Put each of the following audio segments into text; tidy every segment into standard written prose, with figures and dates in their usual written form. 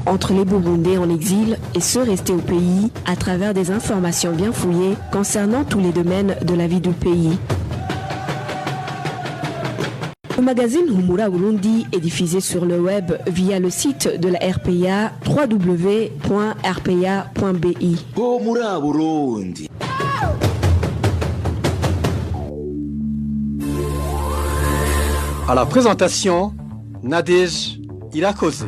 entre les Burundais en exil et ceux restés au pays à travers des informations bien fouillées concernant tous les domaines de la vie du pays. Le magazine Humura Burundi est diffusé sur le web via le site de la RPA www.rpa.bi. Humura Burundi. À la présentation, Nadège Irakoze.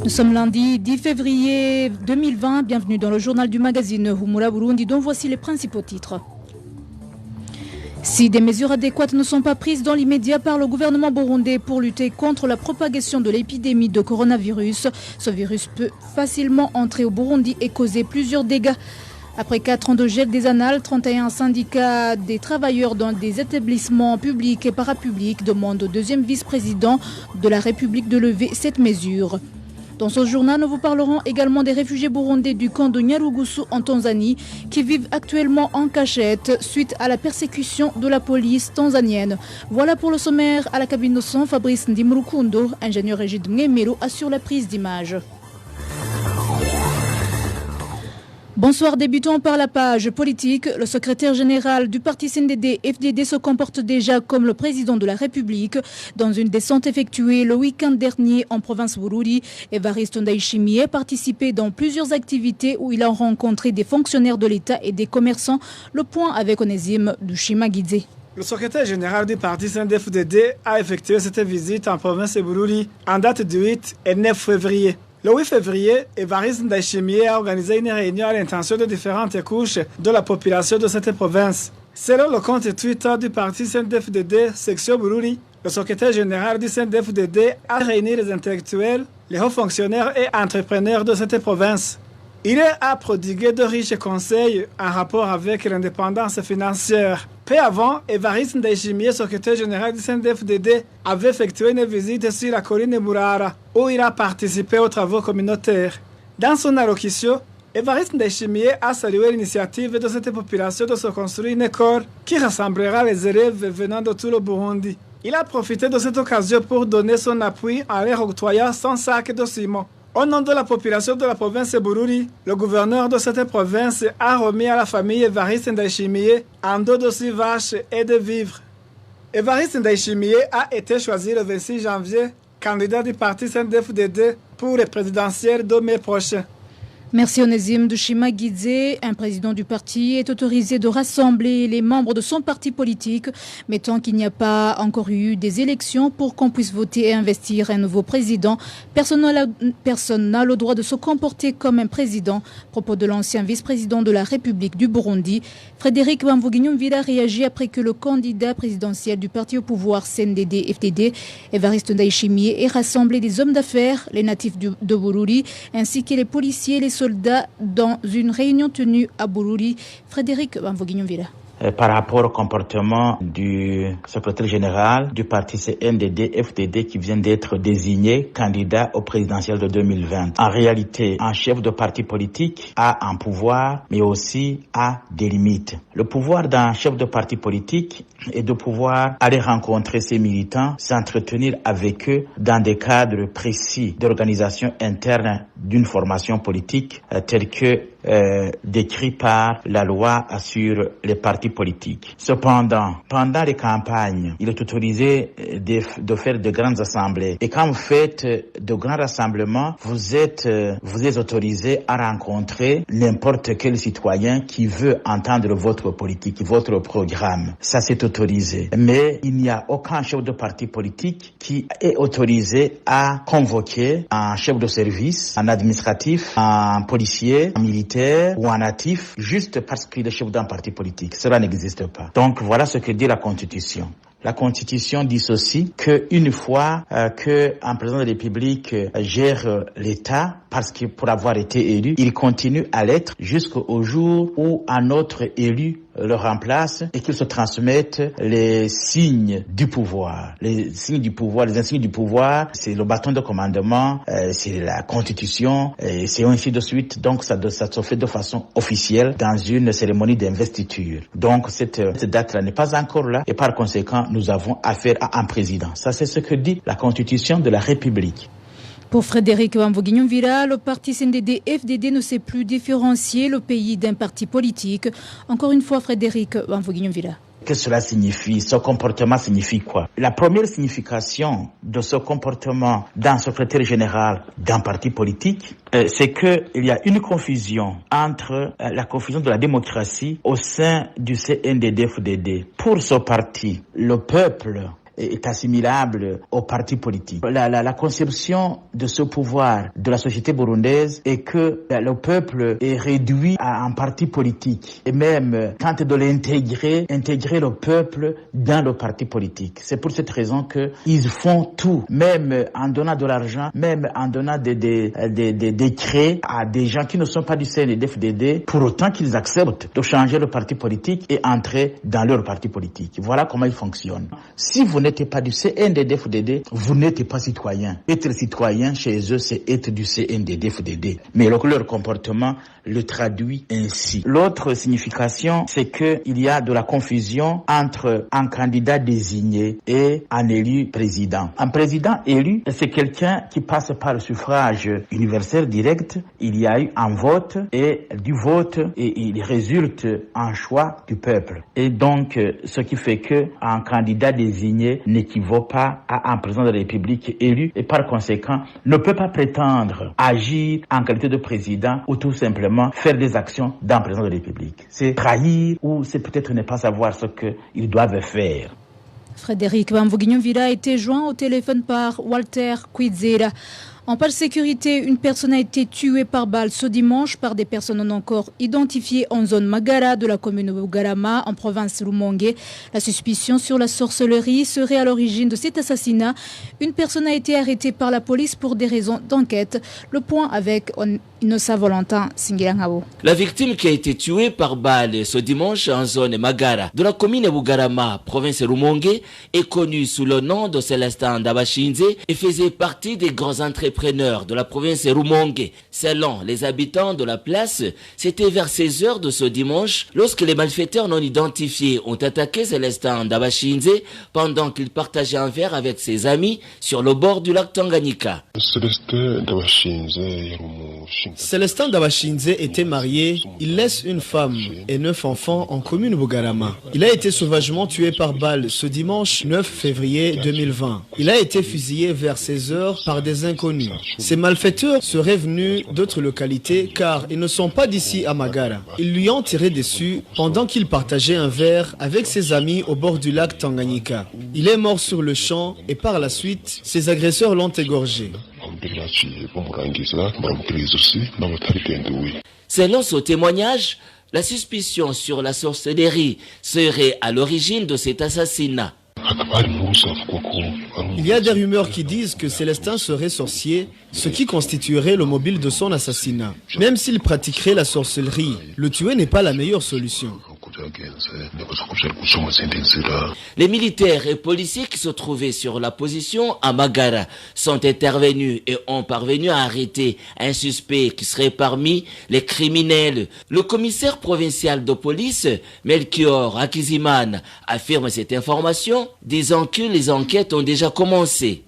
Nous sommes lundi 10 février 2020. Bienvenue dans le journal du magazine Humura Burundi, dont voici les principaux titres. Si des mesures adéquates ne sont pas prises dans l'immédiat par le gouvernement burundais pour lutter contre la propagation de l'épidémie de coronavirus, ce virus peut facilement entrer au Burundi et causer plusieurs dégâts. Après 4 ans de gel des annales, 31 syndicats des travailleurs dans des établissements publics et parapublics demandent au deuxième vice-président de la République de lever cette mesure. Dans ce journal, nous vous parlerons également des réfugiés burundais du camp de Nyarugusu en Tanzanie qui vivent actuellement en cachette suite à la persécution de la police tanzanienne. Voilà pour le sommaire. À la cabine de son, Fabrice Ndimurukundo, ingénieur Régide Mgemelo, assure la prise d'image. Bonsoir, débutons par la page politique. Le secrétaire général du parti CNDD-FDD se comporte déjà comme le président de la République. Dans une descente effectuée le week-end dernier en province Bururi, Évariste Ndayishimiye a participé dans plusieurs activités où il a rencontré des fonctionnaires de l'État et des commerçants. Le point avec Onésime Dushimagidze. Le secrétaire général du parti CNDD-FDD a effectué cette visite en province Bururi en date du 8 et 9 février. Le 8 février, Évariste Ndayishimiye a organisé une réunion à l'intention de différentes couches de la population de cette province. Selon le compte Twitter du parti CNDD-FDD, section Bururi, le secrétaire général du CNDD-FDD a réuni les intellectuels, les hauts fonctionnaires et entrepreneurs de cette province. Il a prodigué de riches conseils en rapport avec l'indépendance financière. Peu avant, Évariste Ndayishimiye, secrétaire général du CNDD-FDD, avait effectué une visite sur la colline Murara, où il a participé aux travaux communautaires. Dans son allocution, Évariste Ndayishimiye a salué l'initiative de cette population de se construire une école qui rassemblera les élèves venant de tout le Burundi. Il a profité de cette occasion pour donner son appui en leur octroyant 100 sacs de ciment. Au nom de la population de la province Bururi, le gouverneur de cette province a remis à la famille Évariste Ndayishimiye un dos de 6 vaches et de vivres. Évariste Ndayishimiye a été choisi le 26 janvier, candidat du parti CNDD-FDD pour les présidentielles de mai prochain. Merci Onésime Dushimagidze. Un président du parti est autorisé de rassembler les membres de son parti politique, mais tant qu'il n'y a pas encore eu des élections pour qu'on puisse voter et investir un nouveau président, personne n'a le droit de se comporter comme un président. Propos de l'ancien vice-président de la République du Burundi. Frédéric Bamvuginyumvila réagit après que le candidat présidentiel du parti au pouvoir CNDD-FDD, Évariste Ndayishimiye, ait rassemblé des hommes d'affaires, les natifs de Bururi, ainsi que les policiers et les soldats dans une réunion tenue à Bururi. Frédéric Bamvuginyumvila. Par rapport au comportement du secrétaire général du parti CNDD-FDD qui vient d'être désigné candidat au présidentiel de 2020. En réalité, un chef de parti politique a un pouvoir, mais aussi a des limites. Le pouvoir d'un chef de parti politique est de pouvoir aller rencontrer ses militants, s'entretenir avec eux dans des cadres précis d'organisation interne d'une formation politique telle que décrit par la loi sur les partis politiques. Cependant, pendant les campagnes, il est autorisé de faire de grandes assemblées. Et quand vous faites de grands rassemblements, vous êtes autorisé à rencontrer n'importe quel citoyen qui veut entendre votre politique, votre programme. Ça, c'est autorisé. Mais il n'y a aucun chef de parti politique qui est autorisé à convoquer un chef de service, un administratif, un policier, un militaire ou un natif juste parce qu'il est chef d'un parti politique. Cela n'existe pas. Donc voilà ce que dit la Constitution. La Constitution dit ceci, qu'une fois qu'un président de la République gère l'État, parce que pour avoir été élu, il continue à l'être jusqu'au jour où un autre élu le remplace et qu'il se transmette les signes du pouvoir. Les signes du pouvoir, les insignes du pouvoir, c'est le bâton de commandement, c'est la Constitution, et c'est ainsi de suite. Donc ça se fait de façon officielle dans une cérémonie d'investiture. Donc cette date-là n'est pas encore là et par conséquent, nous avons affaire à un président. Ça, c'est ce que dit la Constitution de la République. Pour Frédéric Wamvoguignon-Vira, le parti CNDD-FDD ne sait plus différencier le pays d'un parti politique. Encore une fois, Frédéric Wamvoguignon-Vira. Que cela signifie? Ce comportement signifie quoi? La première signification de ce comportement d'un secrétaire général d'un parti politique, c'est qu'il y a une confusion entre la confusion de la démocratie au sein du CNDD-FDD. Pour ce parti, le peuple est assimilable au parti politique. La conception de ce pouvoir de la société burundaise est que le peuple est réduit à un parti politique et même tente de intégrer le peuple dans le parti politique. C'est pour cette raison que ils font tout, même en donnant de l'argent, même en donnant des crédits à des gens qui ne sont pas du CNDD-FDD, pour autant qu'ils acceptent de changer le parti politique et entrer dans leur parti politique. Voilà comment ils fonctionnent. Si vous n'êtes pas du CNDD-FDD, vous n'êtes pas citoyen. Être citoyen chez eux, c'est être du CNDD-FDD. Mais leur comportement le traduit ainsi. L'autre signification, c'est qu'il y a de la confusion entre un candidat désigné et un élu président. Un président élu, c'est quelqu'un qui passe par le suffrage universel direct. Il y a eu un vote et du vote, et il résulte un choix du peuple. Et donc, ce qui fait que un candidat désigné n'équivaut pas à un président de la République élu et par conséquent ne peut pas prétendre agir en qualité de président ou tout simplement faire des actions d'un président de la République. C'est trahir ou c'est peut-être ne pas savoir ce qu'ils doivent faire. Frédéric Wamvoguignon-Vira a été joint au téléphone par Walter Kwizera. En page sécurité, une personne a été tuée par balle ce dimanche par des personnes non encore identifiées en zone Magara de la commune de Bugarama en province Rumongue. La suspicion sur la sorcellerie serait à l'origine de cet assassinat. Une personne a été arrêtée par la police pour des raisons d'enquête. Le point avec Innocent Valentin Singirangabo. La victime qui a été tuée par balle ce dimanche en zone Magara de la commune de Bugarama, province Rumongue, est connue sous le nom de Célestin Ndabashinze et faisait partie des grands entrepreneurs de la province Rumongue. Selon les habitants de la place, c'était vers 16 heures de ce dimanche lorsque les malfaiteurs non identifiés ont attaqué Célestin Ndabashinze pendant qu'il partageait un verre avec ses amis sur le bord du lac Tanganyika. Célestin Ndabashinze était marié, il laisse une femme et 9 enfants en commune Bugarama. Il a été sauvagement tué par balle ce dimanche 9 février 2020. Il a été fusillé vers 16 heures par des inconnus. Ces malfaiteurs seraient venus d'autres localités car ils ne sont pas d'ici à Magara. Ils lui ont tiré dessus pendant qu'il partageait un verre avec ses amis au bord du lac Tanganyika. Il est mort sur le champ et par la suite, ses agresseurs l'ont égorgé. Selon ce témoignage, la suspicion sur la sorcellerie serait à l'origine de cet assassinat. Il y a des rumeurs qui disent que Célestin serait sorcier, ce qui constituerait le mobile de son assassinat. Même s'il pratiquerait la sorcellerie, le tuer n'est pas la meilleure solution. Les militaires et policiers qui se trouvaient sur la position à Magara sont intervenus et ont parvenu à arrêter un suspect qui serait parmi les criminels. Le commissaire provincial de police, Melchior Akiziman, affirme cette information, disant que les enquêtes ont déjà commencé.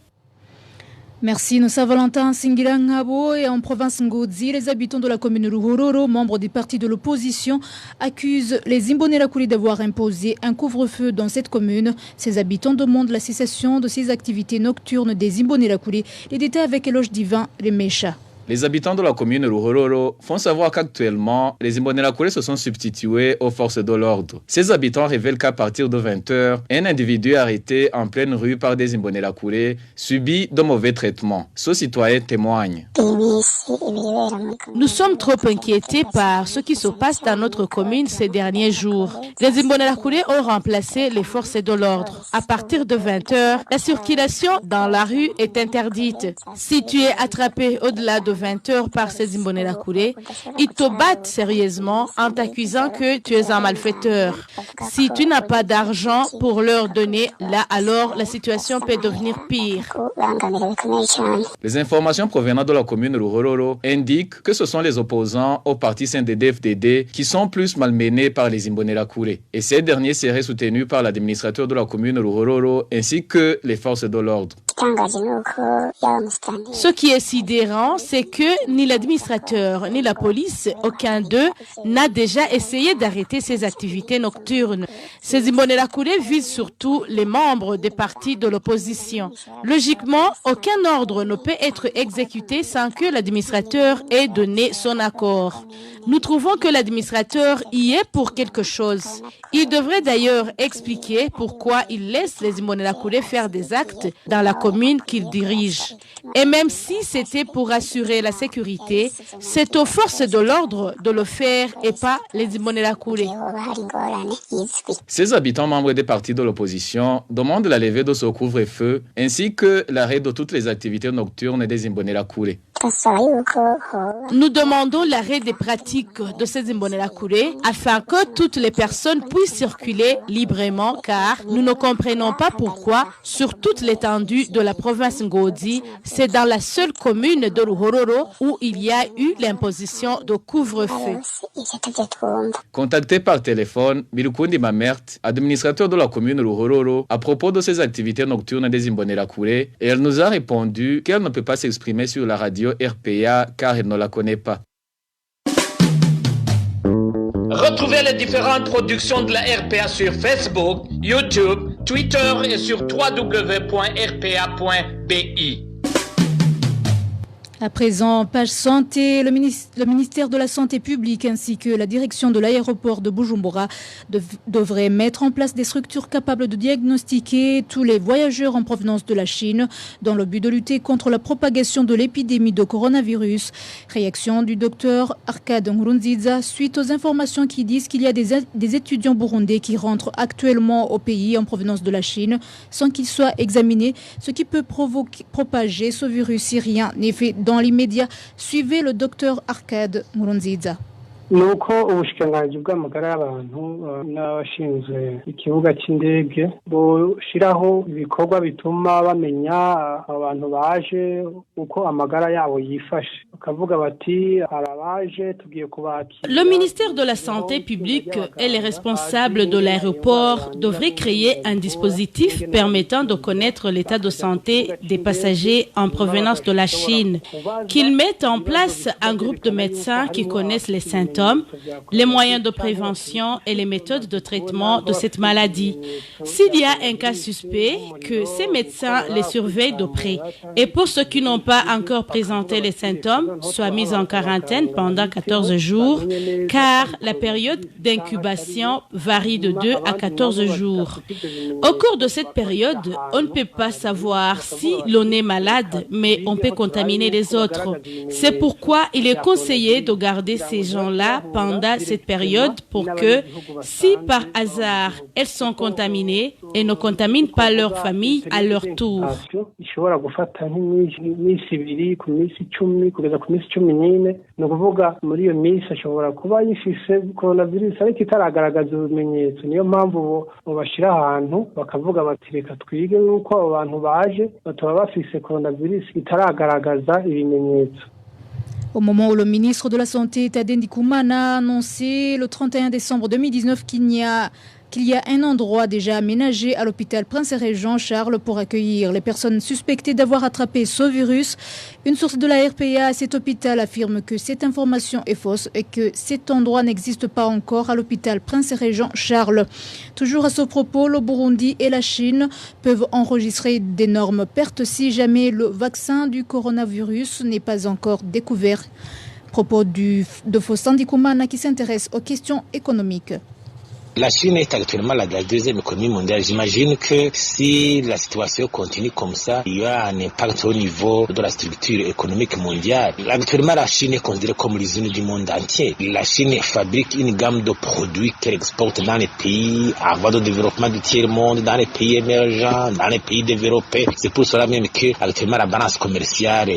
Merci, Innocent Valentin Singirangabo. Et en province Ngozi, les habitants de la commune de Ruhororo, membres des partis de l'opposition, accusent les Imbonerakure d'avoir imposé un couvre-feu dans cette commune. Ces habitants demandent la cessation de ces activités nocturnes des Imbonerakure. Les détails avec Eloge Divin Remesha. Les habitants de la commune de Ruhororo font savoir qu'actuellement, les Imbonerakure se sont substitués aux forces de l'ordre. Ces habitants révèlent qu'à partir de 20h, un individu arrêté en pleine rue par des Imbonerakure subit de mauvais traitements. Ce citoyen témoigne. Nous sommes trop inquiétés par ce qui se passe dans notre commune ces derniers jours. Les Imbonerakure ont remplacé les forces de l'ordre. À partir de 20h, la circulation dans la rue est interdite. Si tu es attrapé au-delà de 20h par ces Imbonerakure, ils te battent sérieusement en t'accusant que tu es un malfaiteur. Si tu n'as pas d'argent pour leur donner, là alors la situation peut devenir pire. Les informations provenant de la commune de Ruhororo indiquent que ce sont les opposants au parti CNDD-FDD qui sont plus malmenés par les Imbonerakure. Et ces derniers seraient soutenus par l'administrateur de la commune de Ruhororo ainsi que les forces de l'ordre. Ce qui est sidérant, c'est que ni l'administrateur ni la police, aucun d'eux n'a déjà essayé d'arrêter ces activités nocturnes. Ces Imbonerakure visent surtout les membres des partis de l'opposition. Logiquement, aucun ordre ne peut être exécuté sans que l'administrateur ait donné son accord. Nous trouvons que l'administrateur y est pour quelque chose. Il devrait d'ailleurs expliquer pourquoi il laisse les Imbonerakure faire des actes dans la commune qu'il dirige. Et même si c'était pour assurer la sécurité, c'est aux forces de l'ordre de le faire et pas les Imbonerakure. Ces habitants membres des partis de l'opposition demandent la levée de ce couvre-feu ainsi que l'arrêt de toutes les activités nocturnes des Imbonerakure. Nous demandons l'arrêt des pratiques de ces Imbonerakure afin que toutes les personnes puissent circuler librement car nous ne comprenons pas pourquoi sur toute l'étendue de la province Ngodi, c'est dans la seule commune de Ruhororo où il y a eu l'imposition de couvre-feu. Contacté par téléphone, Mirukundi Mamert, administrateur de la commune Ruhororo, à propos de ces activités nocturnes des Imbonerakure, et elle nous a répondu qu'elle ne peut pas s'exprimer sur la radio RPA car elle ne la connaît pas. Retrouvez les différentes productions de la RPA sur Facebook, YouTube, Twitter et sur www.rpa.bi. À présent, page santé, le ministère de la Santé publique ainsi que la direction de l'aéroport de Bujumbura devraient mettre en place des structures capables de diagnostiquer tous les voyageurs en provenance de la Chine dans le but de lutter contre la propagation de l'épidémie de coronavirus. Réaction du docteur Arkad Nkurunziza suite aux informations qui disent qu'il y a des étudiants burundais qui rentrent actuellement au pays en provenance de la Chine sans qu'ils soient examinés, ce qui peut propager ce virus si rien n'est fait dans l'immédiat. Suivez le docteur Arkad Nkurunziza. nuko ubushikiranganji bw'amagara y'abantu n'abashinzwe ikibuga cy'indege boshiraho ibikorwa bituma bamenya abantu baje uko amagara yabo yifashe bakavuga bati arabaje tugiye kubakira. Le ministère de la Santé publique et les responsables de l'aéroport devraient créer un dispositif permettant de connaître l'état de santé des passagers en provenance de la Chine, qu'ils mettent en place un groupe de médecins qui connaissent les symptômes, les moyens de prévention et les méthodes de traitement de cette maladie. S'il y a un cas suspect, que ces médecins les surveillent de près. Et pour ceux qui n'ont pas encore présenté les symptômes, soient mis en quarantaine pendant 14 jours, car la période d'incubation varie de 2 à 14 jours. Au cours de cette période, on ne peut pas savoir si l'on est malade, mais on peut contaminer les autres. C'est pourquoi il est conseillé de garder ces gens-là pendant cette période pour que, si par hasard elles sont contaminées, elles ne contaminent pas leur famille à leur tour. Au moment où le ministre de la Santé, Tadei Ndikumana, a annoncé le 31 décembre 2019 qu'il y a un endroit déjà aménagé à l'hôpital Prince-Régent Charles pour accueillir les personnes suspectées d'avoir attrapé ce virus. Une source de la RPA à cet hôpital affirme que cette information est fausse et que cet endroit n'existe pas encore à l'hôpital Prince-Régent Charles. Toujours à ce propos, le Burundi et la Chine peuvent enregistrer d'énormes pertes si jamais le vaccin du coronavirus n'est pas encore découvert. Propos de Faustin Ndikumana qui s'intéresse aux questions économiques. La Chine est actuellement la deuxième économie mondiale. J'imagine que si la situation continue comme ça, il y a un impact au niveau de la structure économique mondiale. Actuellement, la Chine est considérée comme l'usine du monde entier. La Chine fabrique une gamme de produits qu'elle exporte dans les pays en voie de développement du tiers-monde, dans les pays émergents, dans les pays développés. C'est pour cela même que actuellement la balance commerciale,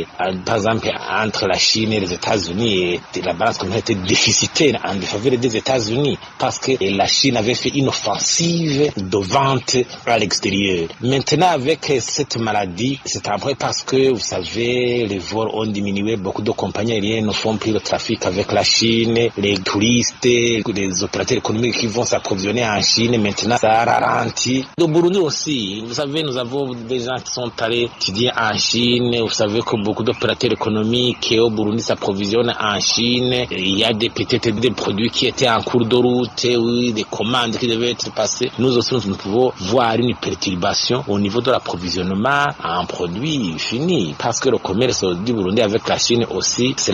par exemple, entre la Chine et les États-Unis, la balance commerciale est déficitaire en faveur des États-Unis parce que la Chine Chine avait fait une offensive de vente à l'extérieur. Maintenant, avec cette maladie, c'est après parce que, vous savez, les vols ont diminué. Beaucoup de compagnies aériennes ne font plus le trafic avec la Chine. Les touristes, les opérateurs économiques qui vont s'approvisionner en Chine, maintenant, ça a ralenti. Au Burundi aussi, vous savez, nous avons des gens qui sont allés étudier en Chine. Vous savez que beaucoup d'opérateurs économiques au Burundi s'approvisionnent en Chine. Il y a peut-être des produits qui étaient en cours de route, oui, des commandes qui devaient être passées. Nous aussi, nous pouvons voir une perturbation au niveau de l'approvisionnement en produits finis. Parce que le commerce du Burundi avec la Chine aussi, c'est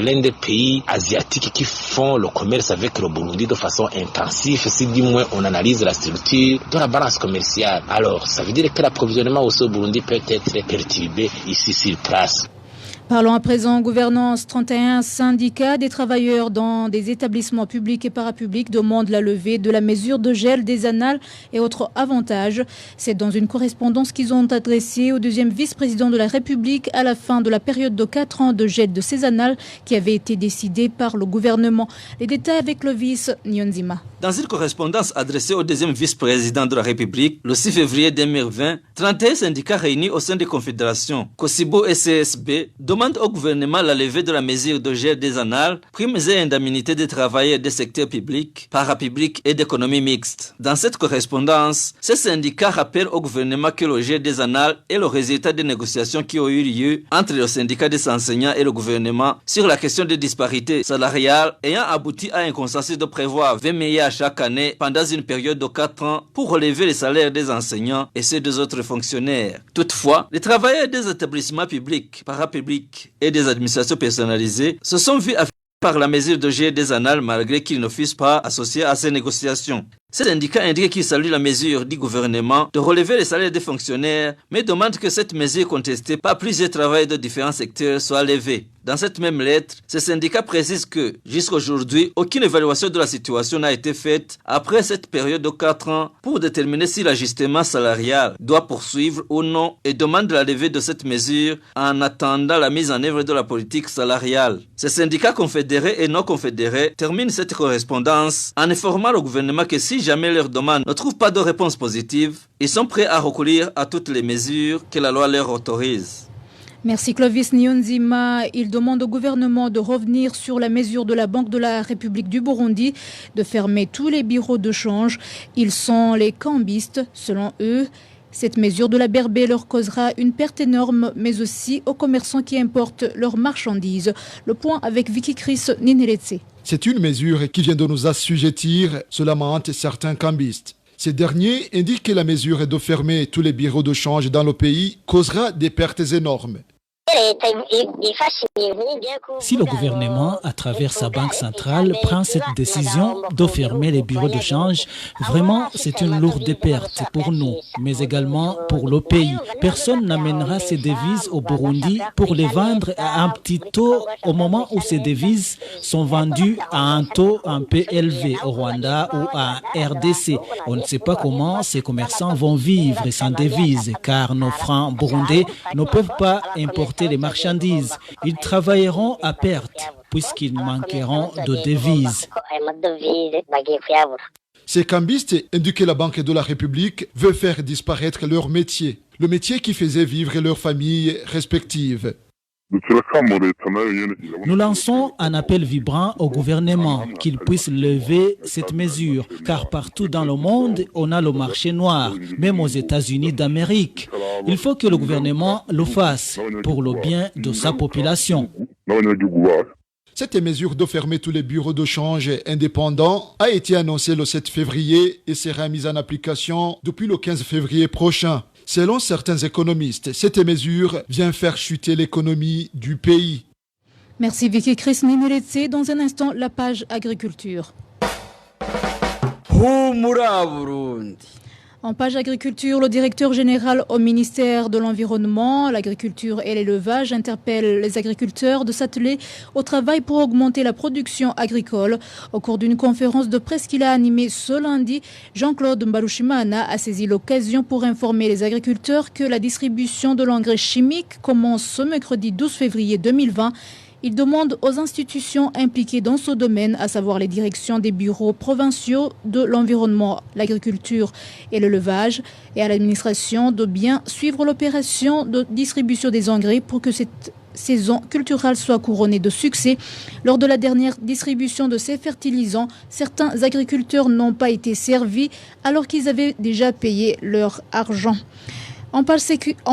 l'un des pays asiatiques qui font le commerce avec le Burundi de façon intensive. Si du moins on analyse la structure de la balance commerciale, alors ça veut dire que l'approvisionnement aussi au Burundi peut être perturbé ici sur place. Parlons à présent gouvernance. 31 syndicats des travailleurs dans des établissements publics et parapublics demandent la levée de la mesure de gel des annales et autres avantages. C'est dans une correspondance qu'ils ont adressée au deuxième vice-président de la République à la fin de la période de 4 ans de gel de ces annales qui avait été décidée par le gouvernement. Les détails avec le vice Nyonzima. Dans une correspondance adressée au deuxième vice-président de la République, le 6 février 2020, 31 syndicats réunis au sein des confédérations COSIBO et CSB demandent au gouvernement la levée de la mesure de gel des annales, primes et indemnités des travailleurs des secteurs publics, parapublics et d'économie mixte. Dans cette correspondance, ces syndicats rappellent au gouvernement que le gel des annales est le résultat des négociations qui ont eu lieu entre le syndicat des enseignants et le gouvernement sur la question des disparités salariales ayant abouti à un consensus de prévoir 20 milliards chaque année pendant une période de 4 ans pour relever les salaires des enseignants et ceux des autres fonctionnaires. Toutefois, les travailleurs des établissements publics, parapublics et des administrations personnalisées se sont vus affectés par la mesure de gel des annales malgré qu'ils ne fussent pas associés à ces négociations. Ces syndicats indiquent qu'ils saluent la mesure du gouvernement de relever les salaires des fonctionnaires, mais demandent que cette mesure contestée par plusieurs travailleurs de différents secteurs soit levée. Dans cette même lettre, ces syndicats précisent que, jusqu'à aujourd'hui, aucune évaluation de la situation n'a été faite après cette période de 4 ans pour déterminer si l'ajustement salarial doit poursuivre ou non et demandent la levée de cette mesure en attendant la mise en œuvre de la politique salariale. Ces syndicats confédérés et non confédérés terminent cette correspondance en informant le gouvernement que si jamais leur demande ne trouve pas de réponse positive, ils sont prêts à recourir à toutes les mesures que la loi leur autorise. Merci Clovis Nyonzima. Il demande au gouvernement de revenir sur la mesure de la Banque de la République du Burundi de fermer tous les bureaux de change. Ils sont les cambistes, selon eux. Cette mesure de la BRB leur causera une perte énorme, mais aussi aux commerçants qui importent leurs marchandises. Le point avec Vicky Chris Nineletse. C'est une mesure qui vient de nous assujettir, cela hante certains cambistes. Ces derniers indiquent que la mesure de fermer tous les bureaux de change dans le pays causera des pertes énormes. Si le gouvernement, à travers sa banque centrale, prend cette décision de fermer les bureaux de change, vraiment c'est une lourde perte pour nous, mais également pour le pays. Personne n'amènera ces devises au Burundi pour les vendre à un petit taux au moment où ces devises sont vendues à un taux un peu élevé au Rwanda ou à RDC. On ne sait pas comment ces commerçants vont vivre sans devises, car nos francs burundais ne peuvent pas importer les marchandises. Ils travailleront à perte puisqu'ils manqueront de devises. Ces cambistes indiquent que la Banque de la République veut faire disparaître leur métier, le métier qui faisait vivre leurs familles respectives. Nous lançons un appel vibrant au gouvernement qu'il puisse lever cette mesure, car partout dans le monde, on a le marché noir, même aux États-Unis d'Amérique. Il faut que le gouvernement le fasse pour le bien de sa population. Cette mesure de fermer tous les bureaux de change indépendants a été annoncée le 7 février et sera mise en application depuis le 15 février prochain. Selon certains économistes, cette mesure vient faire chuter l'économie du pays. Merci Vicky Chris Nineletse. Dans un instant, la page agriculture. En page agriculture, le directeur général au ministère de l'Environnement, l'Agriculture et l'Élevage interpelle les agriculteurs de s'atteler au travail pour augmenter la production agricole. Au cours d'une conférence de presse qu'il a animée ce lundi, Jean-Claude Mbarushimana a saisi l'occasion pour informer les agriculteurs que la distribution de l'engrais chimique commence ce mercredi 12 février 2020. Il demande aux institutions impliquées dans ce domaine, à savoir les directions des bureaux provinciaux de l'environnement, l'agriculture et l'élevage, et à l'administration de bien suivre l'opération de distribution des engrais pour que cette saison culturelle soit couronnée de succès. Lors de la dernière distribution de ces fertilisants, certains agriculteurs n'ont pas été servis alors qu'ils avaient déjà payé leur argent. En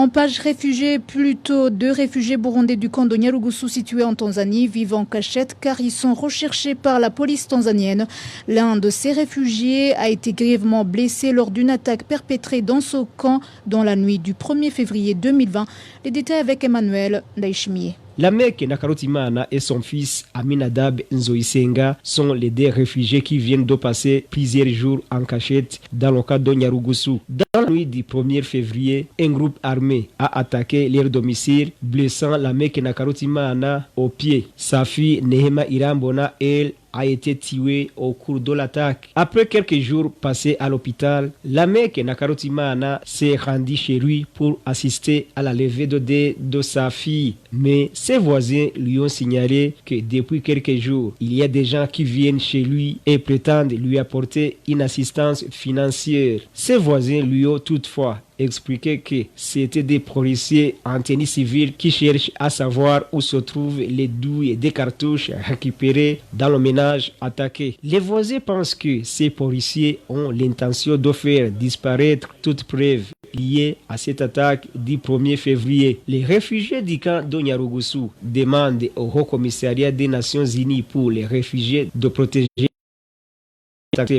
page réfugiés, plutôt 2 réfugiés burundais du camp de Nyarugusu situé en Tanzanie vivent en cachette car ils sont recherchés par la police tanzanienne. L'un de ces réfugiés a été grièvement blessé lors d'une attaque perpétrée dans ce camp dans la nuit du 1er février 2020. Les détails avec Emmanuel Ndaishimiye. Lamek Nakarutimana et son fils Aminadab Nzoisenga sont les 2 réfugiés qui viennent de passer plusieurs jours en cachette dans le camp de Nyarugusu. Dans la nuit du 1er février, un groupe armé a attaqué leur domicile, blessant Lamek Nakarutimana au pied. Sa fille Nehema Irambona, elle, a été tué au cours de l'attaque. Après quelques jours passés à l'hôpital, Lamek Nakarutimana s'est rendu chez lui pour assister à la levée de dés de sa fille. Mais ses voisins lui ont signalé que depuis quelques jours, il y a des gens qui viennent chez lui et prétendent lui apporter une assistance financière. Ses voisins lui ont toutefois expliqué que c'était des policiers en tenue civile qui cherchent à savoir où se trouvent les douilles et des cartouches récupérées dans le ménage attaqué. Les voisins pensent que ces policiers ont l'intention de faire disparaître toute preuve liée à cette attaque du 1er février. Les réfugiés du camp de Nyarugusu demandent au Haut Commissariat des Nations Unies pour les réfugiés de protéger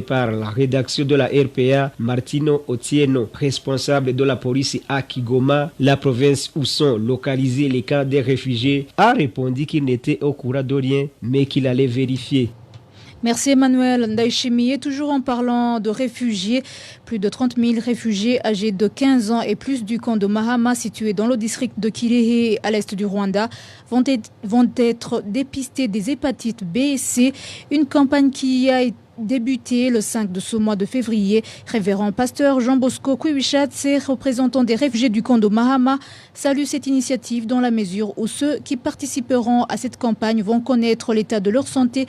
par la rédaction de la RPA, Martino Otieno, responsable de la police à Kigoma, la province où sont localisés les camps des réfugiés, a répondu qu'il n'était au courant de rien, mais qu'il allait vérifier. Merci Emmanuel Ndaishimiye. Toujours en parlant de réfugiés, plus de 30 000 réfugiés âgés de 15 ans et plus du camp de Mahama, situé dans le district de Kirehe à l'est du Rwanda, vont être dépistés des hépatites B et C, une campagne qui a été débuté le 5 de ce mois de février. Révérend pasteur Jean Bosco Kwiwishatse, représentant des réfugiés du camp de Mahama, salue cette initiative dans la mesure où ceux qui participeront à cette campagne vont connaître l'état de leur santé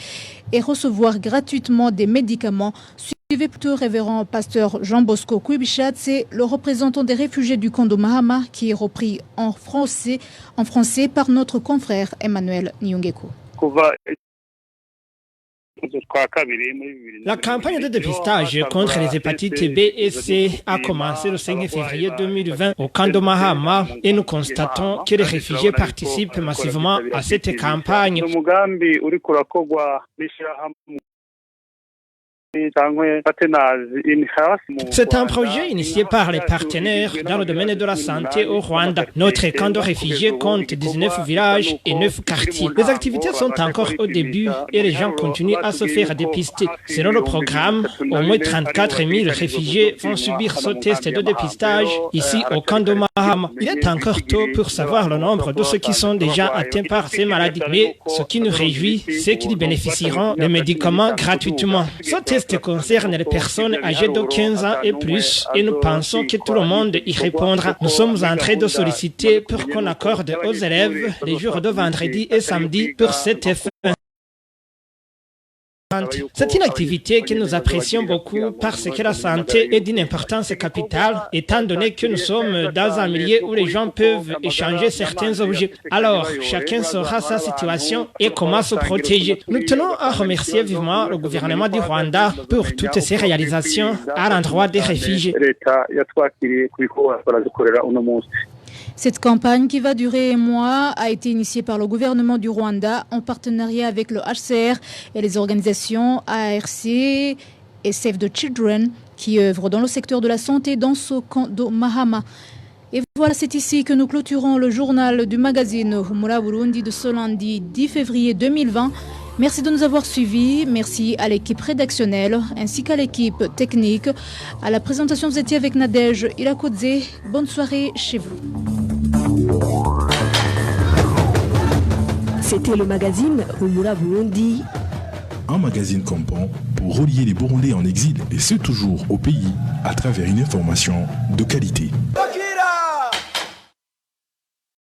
et recevoir gratuitement des médicaments. Suivez plutôt révérend pasteur Jean Bosco Kwiwishatse, le représentant des réfugiés du camp de Mahama, qui est repris en français par notre confrère Emmanuel Nyungeko. La campagne de dépistage contre les hépatites B et C a commencé le 5 février 2020 au camp de Mahama et nous constatons que les réfugiés participent massivement à cette campagne. C'est un projet initié par les partenaires dans le domaine de la santé au Rwanda. Notre camp de réfugiés compte 19 villages et 9 quartiers. Les activités sont encore au début et les gens continuent à se faire dépister. Selon le programme, au moins 34 000 réfugiés vont subir ce test de dépistage ici au camp de Mahama. Il est encore tôt pour savoir le nombre de ceux qui sont déjà atteints par ces maladies. Mais ce qui nous réjouit, c'est qu'ils bénéficieront des médicaments gratuitement. Ce test concerne les personnes âgées de 15 ans et plus et nous pensons que tout le monde y répondra. Nous sommes en train de solliciter pour qu'on accorde aux élèves les jours de vendredi et samedi pour cet effet. C'est une activité que nous apprécions beaucoup parce que la santé est d'une importance capitale étant donné que nous sommes dans un milieu où les gens peuvent échanger certains objets. Alors, chacun saura sa situation et comment se protéger. Nous tenons à remercier vivement le gouvernement du Rwanda pour toutes ces réalisations à l'endroit des réfugiés. Cette campagne, qui va durer un mois, a été initiée par le gouvernement du Rwanda en partenariat avec le HCR et les organisations ARC et Save the Children qui œuvrent dans le secteur de la santé dans ce camp de Mahama. Et voilà, c'est ici que nous clôturons le journal du magazine Humura Burundi de ce lundi 10 février 2020. Merci de nous avoir suivis. Merci à l'équipe rédactionnelle ainsi qu'à l'équipe technique. À la présentation, vous étiez avec Nadège Irakodze. Bonne soirée chez vous. C'était le magazine Humura Burundi. Un magazine campant pour relier les Burundais en exil et ceux toujours au pays à travers une information de qualité.